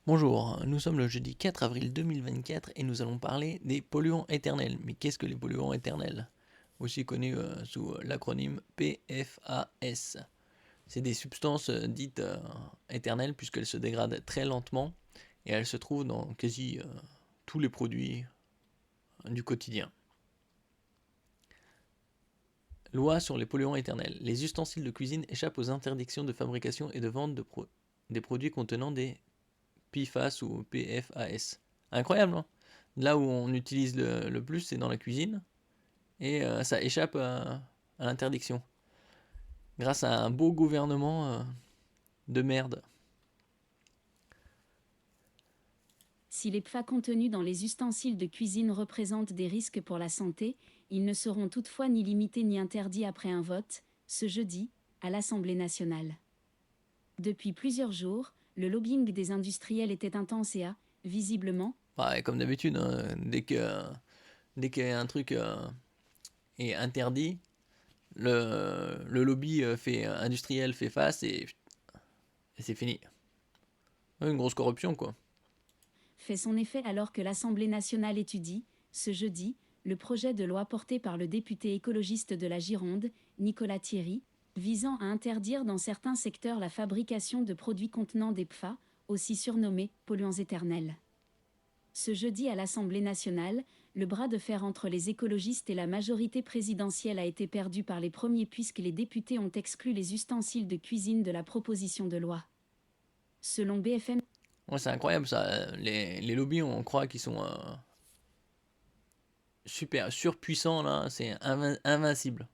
Bonjour, nous sommes le jeudi 4 avril 2024 et nous allons parler des polluants éternels. Mais qu'est-ce que les polluants éternels? Aussi connus sous l'acronyme PFAS. C'est des substances dites éternelles puisqu'elles se dégradent très lentement et elles se trouvent dans quasi tous les produits du quotidien. Loi sur les polluants éternels. Les ustensiles de cuisine échappent aux interdictions de fabrication et de vente des produits contenant des PFAS ou PFAS. Incroyable, hein. Là où on utilise le plus, c'est dans la cuisine. Et ça échappe à l'interdiction. Grâce à un beau gouvernement de merde. Si les PFAS contenus dans les ustensiles de cuisine représentent des risques pour la santé, ils ne seront toutefois ni limités ni interdits après un vote, ce jeudi, à l'Assemblée nationale. Depuis plusieurs jours, le lobbying des industriels était intense et a, visiblement, Ouais, comme d'habitude, hein, dès qu'un truc est interdit, le lobby industriel fait face et c'est fini. Une grosse corruption, quoi. fait son effet alors que l'Assemblée nationale étudie, ce jeudi, le projet de loi porté par le député écologiste de la Gironde, Nicolas Thierry, visant à interdire dans certains secteurs la fabrication de produits contenant des PFAS, aussi surnommés polluants éternels. Ce jeudi à l'Assemblée nationale, le bras de fer entre les écologistes et la majorité présidentielle a été perdu par les premiers puisque les députés ont exclu les ustensiles de cuisine de la proposition de loi. Selon BFM, Ouais, c'est incroyable ça. Les lobbies, on croit qu'ils sont super surpuissants là. C'est invincible.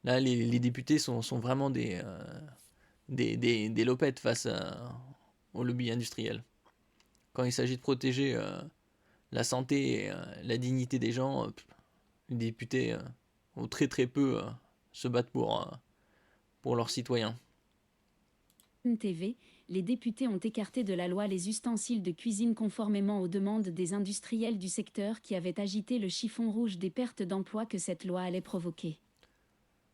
Là, les députés sont vraiment des lopettes face au lobby industriel. Quand il s'agit de protéger la santé et la dignité des gens, les députés ont très très peu se battent pour leurs citoyens. TV, les députés ont écarté de la loi les ustensiles de cuisine conformément aux demandes des industriels du secteur qui avaient agité le chiffon rouge des pertes d'emplois que cette loi allait provoquer.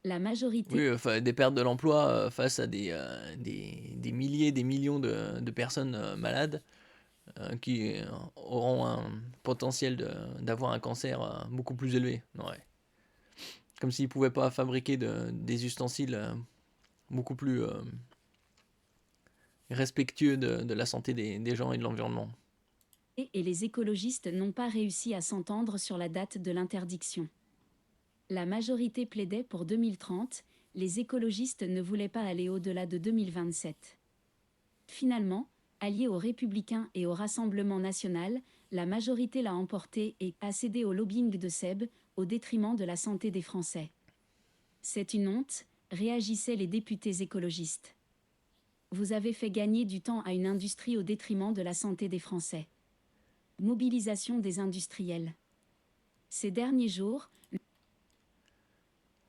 La majorité Oui, enfin, des pertes de l'emploi face à des milliers, des millions de personnes malades qui auront un potentiel d'avoir un cancer beaucoup plus élevé. Ouais. Comme s'ils ne pouvaient pas fabriquer des ustensiles beaucoup plus respectueux de la santé des gens et de l'environnement. et les écologistes n'ont pas réussi à s'entendre sur la date de l'interdiction. La majorité plaidait pour 2030, les écologistes ne voulaient pas aller au-delà de 2027. Finalement, alliée aux Républicains et au Rassemblement national, la majorité l'a emporté et a cédé au lobbying de SEB, au détriment de la santé des Français. C'est une honte, réagissaient les députés écologistes. Vous avez fait gagner du temps à une industrie au détriment de la santé des Français. Mobilisation des industriels. Ces derniers jours,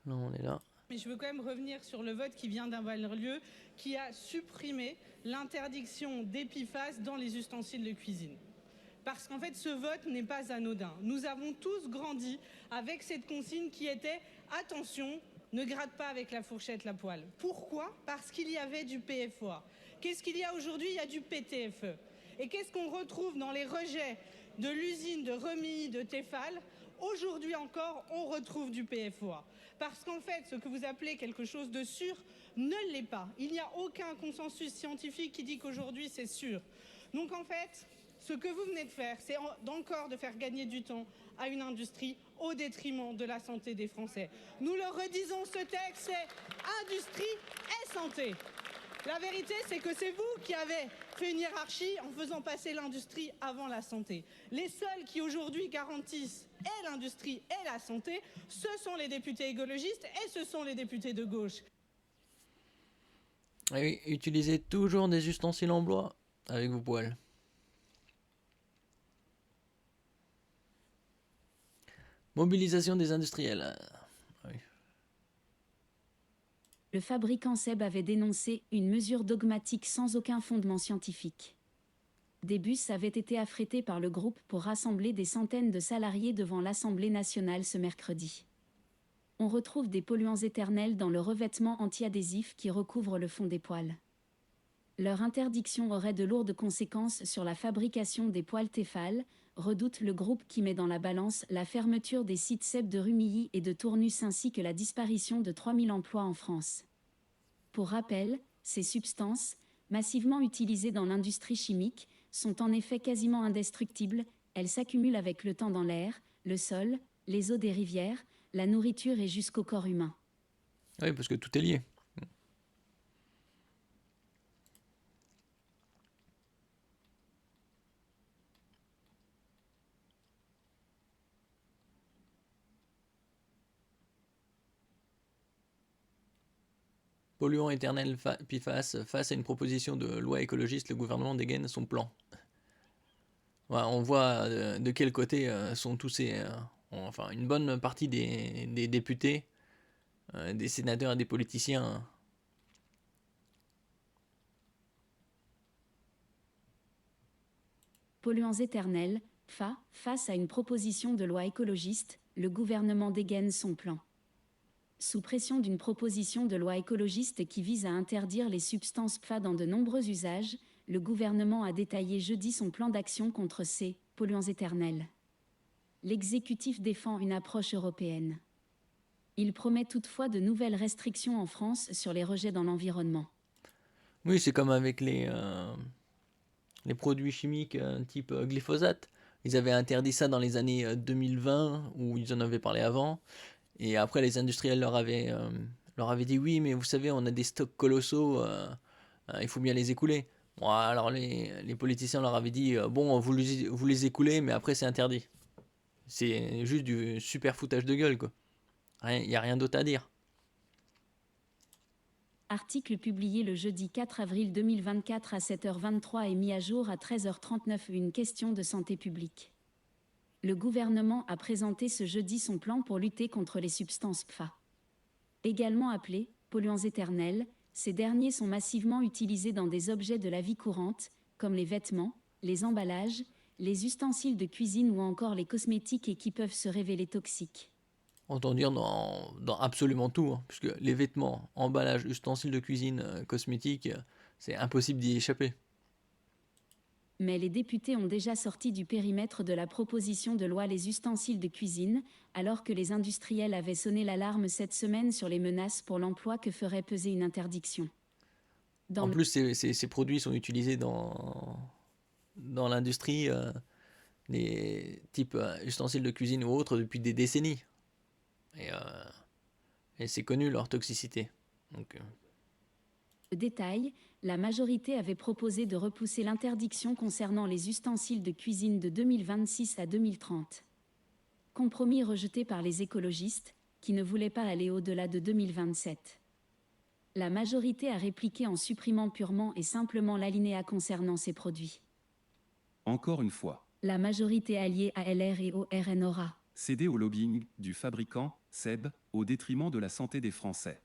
Là, on est là. Mais je veux quand même revenir sur le vote qui vient d'avoir lieu, qui a supprimé l'interdiction des PFAS dans les ustensiles de cuisine. Parce qu'en fait, ce vote n'est pas anodin. Nous avons tous grandi avec cette consigne qui était « Attention, ne gratte pas avec la fourchette la poêle ». Pourquoi? Parce qu'il y avait du PFOA. Qu'est-ce qu'il y a aujourd'hui? Il y a du PTFE. Et qu'est-ce qu'on retrouve dans les rejets de l'usine de Remilly de Tefal? Aujourd'hui encore, on retrouve du PFOA. Parce qu'en fait, ce que vous appelez quelque chose de sûr ne l'est pas. Il n'y a aucun consensus scientifique qui dit qu'aujourd'hui c'est sûr. Donc en fait, ce que vous venez de faire, c'est encore de faire gagner du temps à une industrie au détriment de la santé des Français. Nous le redisons, ce texte, c'est industrie et santé. La vérité, c'est que c'est vous qui avez fait une hiérarchie en faisant passer l'industrie avant la santé. Les seuls qui aujourd'hui garantissent et l'industrie et la santé, ce sont les députés écologistes et ce sont les députés de gauche. Et oui, utilisez toujours des ustensiles en bois avec vos poêles. Mobilisation des industriels. Oui. le fabricant SEB avait dénoncé une mesure dogmatique sans aucun fondement scientifique. Des bus avaient été affrétés par le groupe pour rassembler des centaines de salariés devant l'Assemblée nationale ce mercredi. On retrouve des polluants éternels dans le revêtement anti-adhésif qui recouvre le fond des poêles. Leur interdiction aurait de lourdes conséquences sur la fabrication des poêles Tefal, redoute le groupe qui met dans la balance la fermeture des sites SEB de Rumilly et de Tournus ainsi que la disparition de 3000 emplois en France. Pour rappel, ces substances, massivement utilisées dans l'industrie chimique, sont en effet quasiment indestructibles, elles s'accumulent avec le temps dans l'air, le sol, les eaux des rivières, la nourriture et jusqu'au corps humain. Oui, parce que tout est lié. Polluant éternel PFAS, face à une proposition de loi écologiste, le gouvernement dégaine son plan. Ouais, on voit de quel côté sont tous ces... enfin, une bonne partie des députés, des sénateurs et des politiciens. Polluants éternels, PFA, face à une proposition de loi écologiste, le gouvernement dégaine son plan. Sous pression d'une proposition de loi écologiste qui vise à interdire les substances PFA dans de nombreux usages, le gouvernement a détaillé jeudi son plan d'action contre ces polluants éternels. L'exécutif défend une approche européenne. Il promet toutefois de nouvelles restrictions en France sur les rejets dans l'environnement. Oui, c'est comme avec les produits chimiques type glyphosate. Ils avaient interdit ça dans les années 2020, ou ils en avaient parlé avant. Et après, les industriels leur avaient dit oui, mais vous savez, on a des stocks colossaux, il faut bien les écouler. Bon, alors les politiciens leur avaient dit bon, vous les écoulez, mais après, c'est interdit. C'est juste du super foutage de gueule, quoi. Il n'y a rien d'autre à dire. Article publié le jeudi 4 avril 2024 à 7h23 et mis à jour à 13h39. Une question de santé publique. Le gouvernement a présenté ce jeudi son plan pour lutter contre les substances PFA. Également appelés polluants éternels, ces derniers sont massivement utilisés dans des objets de la vie courante, comme les vêtements, les emballages, les ustensiles de cuisine ou encore les cosmétiques et qui peuvent se révéler toxiques. Autant dire dans absolument tout, hein, puisque les vêtements, emballages, ustensiles de cuisine, cosmétiques, c'est impossible d'y échapper. Mais les députés ont déjà sorti du périmètre de la proposition de loi les ustensiles de cuisine, alors que les industriels avaient sonné l'alarme cette semaine sur les menaces pour l'emploi que ferait peser une interdiction. En plus, ces produits sont utilisés dans l'industrie, les types ustensiles de cuisine ou autres, depuis des décennies. Et c'est connu leur toxicité. Donc, Détail, la majorité avait proposé de repousser l'interdiction concernant les ustensiles de cuisine de 2026 à 2030. Compromis rejeté par les écologistes, qui ne voulaient pas aller au-delà de 2027. La majorité a répliqué en supprimant purement et simplement l'alinéa concernant ces produits. Encore une fois, La majorité alliée à LR et au RN céder au lobbying du fabricant, SEB, au détriment de la santé des Français.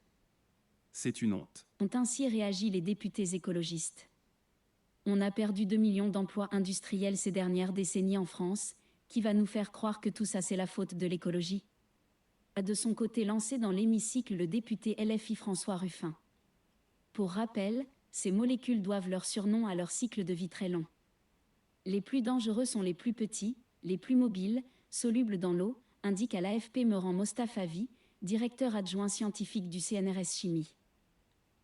C'est une honte. ont ainsi réagi les députés écologistes. On a perdu 2 millions d'emplois industriels ces dernières décennies en France, qui va nous faire croire que tout ça c'est la faute de l'écologie? A de son côté lancé dans l'hémicycle le député LFI François Ruffin. Pour rappel, ces molécules doivent leur surnom à leur cycle de vie très long. Les plus dangereux sont les plus petits, les plus mobiles, solubles dans l'eau, indique à l'AFP Meurant Mostafavi, directeur adjoint scientifique du CNRS Chimie.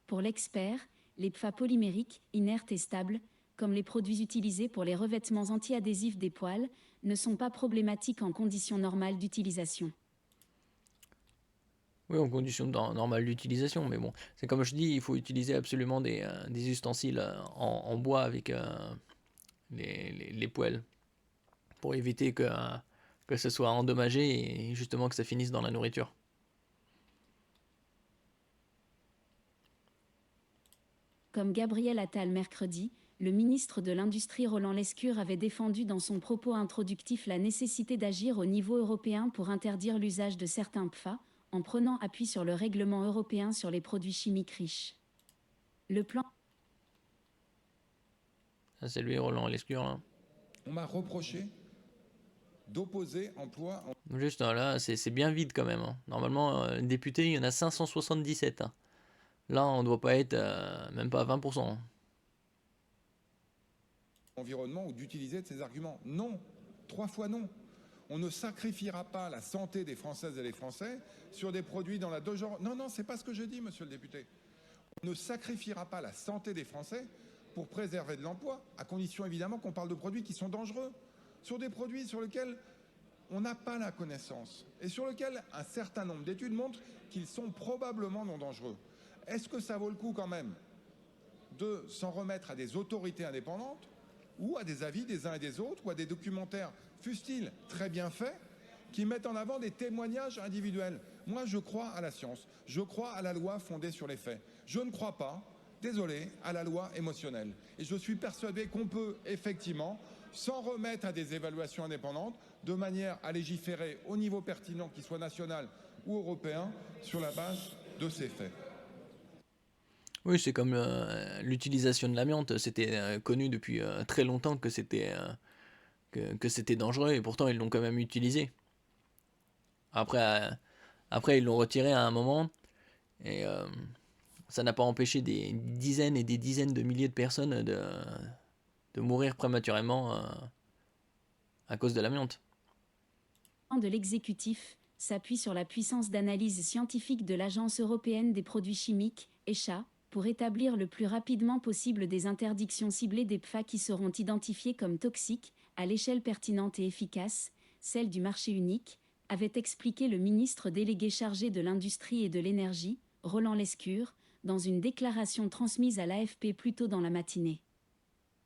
Pour l'expert, les PFA polymériques, inertes et stables, comme les produits utilisés pour les revêtements anti-adhésifs des poêles, ne sont pas problématiques en conditions normales d'utilisation. oui, en conditions normales d'utilisation, mais bon, c'est comme je dis, il faut utiliser absolument des ustensiles en bois avec les poêles, pour éviter que ce soit endommagé et justement que ça finisse dans la nourriture. Comme Gabriel Attal mercredi, le ministre de l'Industrie Roland Lescure avait défendu dans son propos introductif la nécessité d'agir au niveau européen pour interdire l'usage de certains PFA, en prenant appui sur le règlement européen sur les produits chimiques riches. Le plan Ça, c'est lui, Roland Lescure, là. On m'a reproché d'opposer emploi en... Juste là, c'est bien vide quand même, hein. Normalement, députés, il y en a 577, hein. Là, on ne doit pas être même pas à 20%, hein. environnement ou d'utiliser de ces arguments. Non, 3 fois non. On ne sacrifiera pas la santé des Françaises et des Français sur des produits dans la dangerosité. Non, non, c'est pas ce que je dis, monsieur le député. On ne sacrifiera pas la santé des Français pour préserver de l'emploi, à condition évidemment qu'on parle de produits qui sont dangereux, sur des produits sur lesquels on n'a pas la connaissance et sur lesquels un certain nombre d'études montrent qu'ils sont probablement non dangereux. Est-ce que ça vaut le coup quand même de s'en remettre à des autorités indépendantes ou à des avis des uns et des autres ou à des documentaires, fussent-ils très bien faits, qui mettent en avant des témoignages individuels? Moi, je crois à la science, je crois à la loi fondée sur les faits. Je ne crois pas, désolé, à la loi émotionnelle. Et je suis persuadé qu'on peut effectivement s'en remettre à des évaluations indépendantes de manière à légiférer au niveau pertinent, qu'il soit national ou européen, sur la base de ces faits. Oui, c'est comme l'utilisation de l'amiante. C'était connu depuis très longtemps que que c'était dangereux et pourtant ils l'ont quand même utilisé. Après, après ils l'ont retiré à un moment et ça n'a pas empêché des dizaines et des dizaines de milliers de personnes de mourir prématurément à cause de l'amiante. De l'exécutif s'appuie sur la puissance d'analyse scientifique de l'Agence européenne des produits chimiques, ECHA, pour établir le plus rapidement possible des interdictions ciblées des PFAS qui seront identifiées comme toxiques, à l'échelle pertinente et efficace, celle du marché unique, avait expliqué le ministre délégué chargé de l'Industrie et de l'Énergie, Roland Lescure, dans une déclaration transmise à l'AFP plus tôt dans la matinée.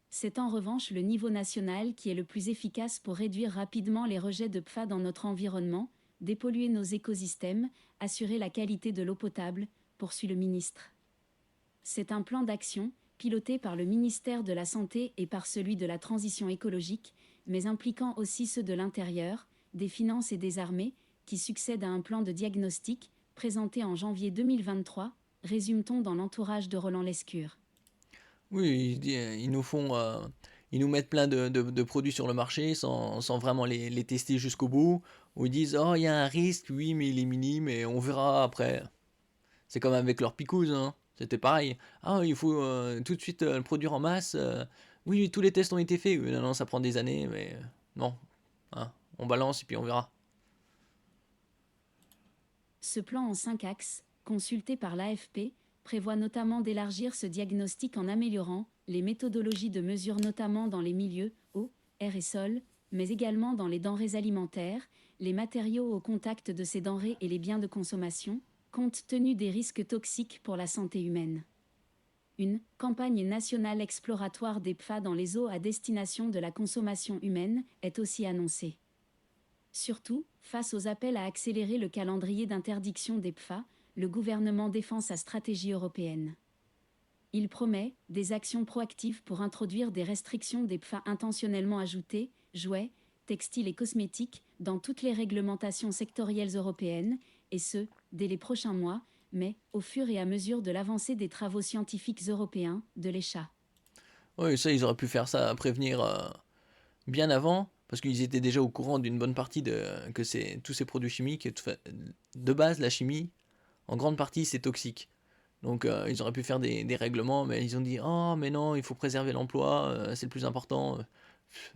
C'est en revanche le niveau national qui est le plus efficace pour réduire rapidement les rejets de PFAS dans notre environnement, dépolluer nos écosystèmes, assurer la qualité de l'eau potable, poursuit le ministre. C'est un plan d'action, piloté par le ministère de la Santé et par celui de la Transition écologique, mais impliquant aussi ceux de l'Intérieur, des Finances et des Armées, qui succède à un plan de diagnostic, présenté en janvier 2023, résume-t-on dans l'entourage de Roland Lescure. Oui, ils nous font, ils nous mettent plein de produits sur le marché sans vraiment les tester jusqu'au bout. Où ils disent, oh, il y a un risque, oui, mais il est minime et on verra après. C'est comme avec leur picouse, hein. C'était pareil. Ah, il faut tout de suite le produire en masse. Oui, tous les tests ont été faits. Oui, non, non, ça prend des années, mais non. Hein, on balance et puis on verra. Ce plan en 5 axes, consulté par l'AFP, prévoit notamment d'élargir ce diagnostic en améliorant les méthodologies de mesure notamment dans les milieux, eau, air et sol, mais également dans les denrées alimentaires, les matériaux au contact de ces denrées et les biens de consommation, compte tenu des risques toxiques pour la santé humaine. Une campagne nationale exploratoire des PFAS dans les eaux à destination de la consommation humaine est aussi annoncée. Surtout, face aux appels à accélérer le calendrier d'interdiction des PFAS, le gouvernement défend sa stratégie européenne. Il promet des actions proactives pour introduire des restrictions des PFAS intentionnellement ajoutés, jouets, textiles et cosmétiques, dans toutes les réglementations sectorielles européennes, et ce, dès les prochains mois, mais au fur et à mesure de l'avancée des travaux scientifiques européens, de l'ECHA. Oui, ça, ils auraient pu faire ça, prévenir bien avant, parce qu'ils étaient déjà au courant d'une bonne partie que tous ces produits chimiques, de base, la chimie, en grande partie, c'est toxique. Donc, ils auraient pu faire des règlements, mais ils ont dit, oh, mais non, il faut préserver l'emploi, c'est le plus important.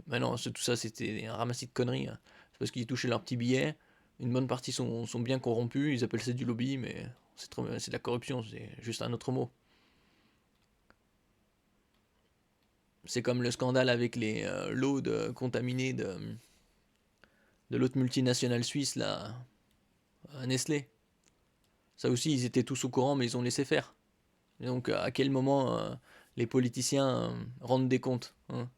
Mais non, tout ça, c'était un ramassis de conneries, hein. C'est parce qu'ils touchaient leurs petits billets. Une bonne partie sont bien corrompus, ils appellent ça du lobby, mais c'est de la corruption, c'est juste un autre mot. C'est comme le scandale avec les lots contaminés de l'autre multinationale suisse, là, Nestlé. Ça aussi, ils étaient tous au courant, mais ils ont laissé faire. Et donc, à quel moment les politiciens rendent des comptes, hein?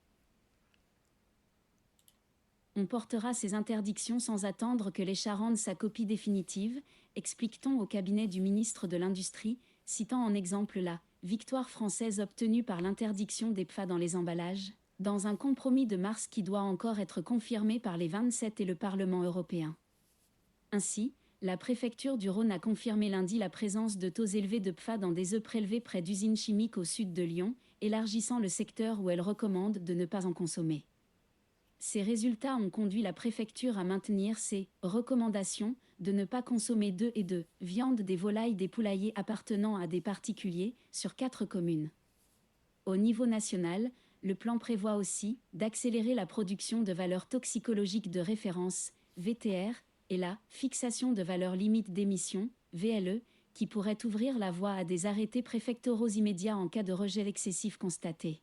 On portera ces interdictions sans attendre que l'ECHA rende sa copie définitive, explique-t-on au cabinet du ministre de l'Industrie, citant en exemple la victoire française obtenue par l'interdiction des PFAS dans les emballages, dans un compromis de mars qui doit encore être confirmé par les 27 et le Parlement européen. Ainsi, la préfecture du Rhône a confirmé lundi la présence de taux élevés de PFAS dans des œufs prélevés près d'usines chimiques au sud de Lyon, élargissant le secteur où elle recommande de ne pas en consommer. Ces résultats ont conduit la préfecture à maintenir ses recommandations de ne pas consommer d'œufs et de viande des volailles des poulaillers appartenant à des particuliers sur 4 communes. Au niveau national, le plan prévoit aussi d'accélérer la production de valeurs toxicologiques de référence, VTR, et la fixation de valeurs limites d'émission, VLE, qui pourrait ouvrir la voie à des arrêtés préfectoraux immédiats en cas de rejet excessif constaté.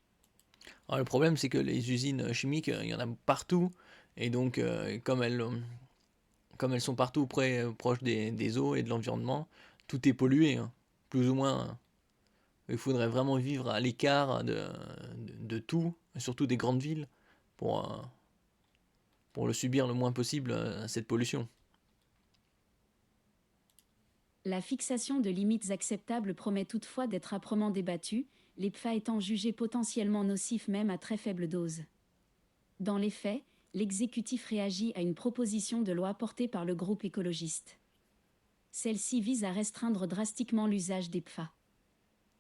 Alors, le problème, c'est que les usines chimiques, il y en a partout, et donc, comme elles sont partout proches des eaux et de l'environnement, tout est pollué, hein, plus ou moins, hein. Il faudrait vraiment vivre à l'écart de tout, surtout des grandes villes, pour le subir le moins possible, cette pollution. La fixation de limites acceptables promet toutefois d'être âprement débattue, les PFAS étant jugés potentiellement nocifs même à très faible dose. Dans les faits, l'exécutif réagit à une proposition de loi portée par le groupe écologiste. Celle-ci vise à restreindre drastiquement l'usage des PFAS.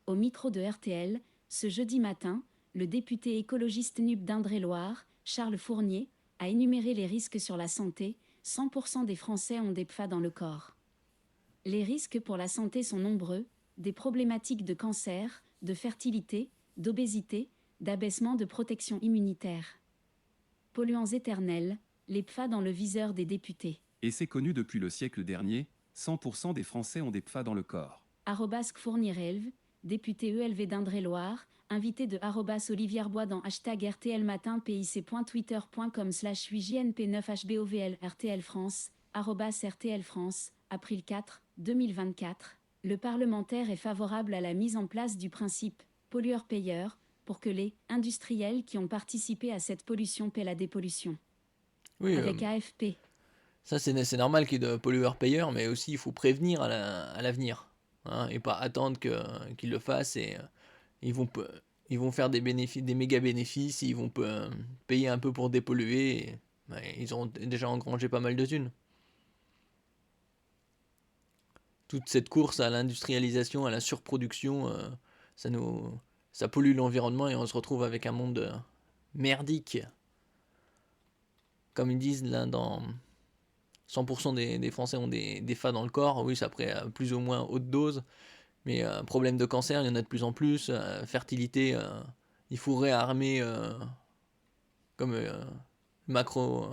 Au micro de RTL, ce jeudi matin, le député écologiste NUP d'Indre-et-Loire, Charles Fournier, a énuméré les risques sur la santé. 100% des Français ont des PFAS dans le corps. Les risques pour la santé sont nombreux, des problématiques de cancer, de fertilité, d'obésité, d'abaissement de protection immunitaire. Polluants éternels, les PFAS dans le viseur des députés. Et c'est connu depuis le siècle dernier, 100% des Français ont des PFAS dans le corps. @Fournierelv, député ELV d'Indre-et-Loire, invité de @Olivierbois dans #RTLmatin pic.twitter.com/8jnp9hbovl RTL France, @RTL France, April 4, 2024. Le parlementaire est favorable à la mise en place du principe pollueur-payeur pour que les industriels qui ont participé à cette pollution paient la dépollution. Oui, Avec AFP. ça c'est normal qu'il y ait de pollueurs-payeurs, mais aussi il faut prévenir à l'avenir, hein, et pas attendre qu'ils le fassent et ils vont faire des méga bénéfices, ils vont payer un peu pour dépolluer, et, ils auront déjà engrangé pas mal de thunes. Toute cette course à l'industrialisation, à la surproduction, ça pollue l'environnement et on se retrouve avec un monde merdique. Comme ils disent là, dans 100% des Français ont des FA dans le corps. Oui, c'est après plus ou moins haute dose. Mais problème de cancer, il y en a de plus en plus. Fertilité, il faut réarmer, comme Macro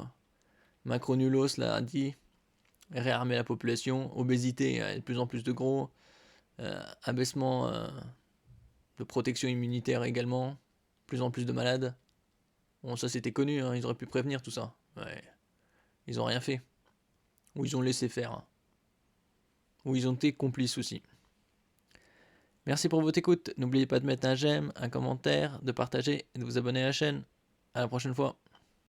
Nulos l'a dit, réarmer la population. Obésité, il y a de plus en plus de gros. Abaissement de protection immunitaire également. Plus en plus de malades. Bon, ça c'était connu, hein, ils auraient pu prévenir tout ça. Ouais. Ils ont rien fait. Ou ils ont laissé faire. Ou ils ont été complices aussi. Merci pour votre écoute. N'oubliez pas de mettre un j'aime, un commentaire, de partager et de vous abonner à la chaîne. À la prochaine fois.